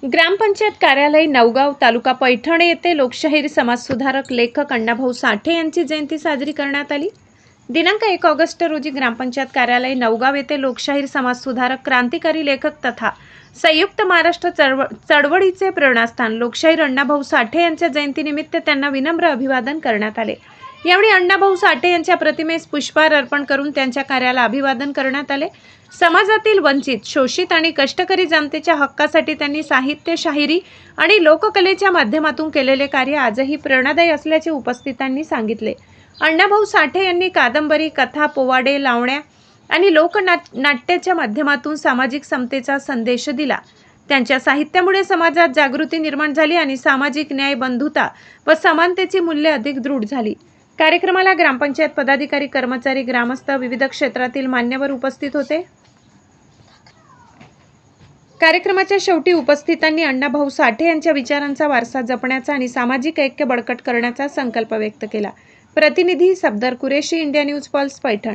ग्रामपंचायत कार्यालय नवगाव तालुका पैठण येथे लोकशाहीर समाजसुधारक लेखक अण्णाभाऊ साठे यांची जयंती साजरी करण्यात आली। दिनांक 1 ऑगस्ट रोजी ग्रामपंचायत कार्यालय नवगाव येथे लोकशाहीर समाजसुधारक क्रांतिकारी लेखक तथा संयुक्त महाराष्ट्र चळवळीचे प्रेरणास्थान लोकशाहीर अण्णाभाऊ साठे यांच्या जयंतीनिमित्त त्यांना विनम्र अभिवादन करण्यात आले। यावेळी अण्णाभाऊ साठे यांच्या प्रतिमेस पुष्पहार अर्पण करून त्यांच्या कार्याला अभिवादन करण्यात आले। समाजातील वंचित, शोषित आणि कष्टकरी जनतेच्या हक्कासाठी त्यांनी साहित्य, शाहिरी आणि लोककलेच्या माध्यमातून केलेले कार्य आजही प्रेरणादायी असल्याचे उपस्थितांनी सांगितले। अण्णाभाऊ साठे यांनी कादंबरी, कथा, पोवाडे, लावण्या आणि लोकनाट्याच्या माध्यमातून सामाजिक समतेचा संदेश दिला। त्यांच्या साहित्यामुळे समाजात जागृती निर्माण झाली आणि सामाजिक न्याय, बंधुता व समानतेची मूल्ये अधिक दृढ झाली। कार्यक्रमाला ग्रामपंचायत पदाधिकारी, कर्मचारी, ग्रामस्थ, विविध क्षेत्रातील मान्यवर उपस्थित होते। कार्यक्रमाच्या शेवटी उपस्थितांनी अण्णाभाऊ साठे यांच्या विचारांचा वारसा जपण्याचा आणि सामाजिक ऐक्य बळकट करण्याचा संकल्प व्यक्त केला। प्रतिनिधी Safdar Qureshi, India news pulse, Paithan.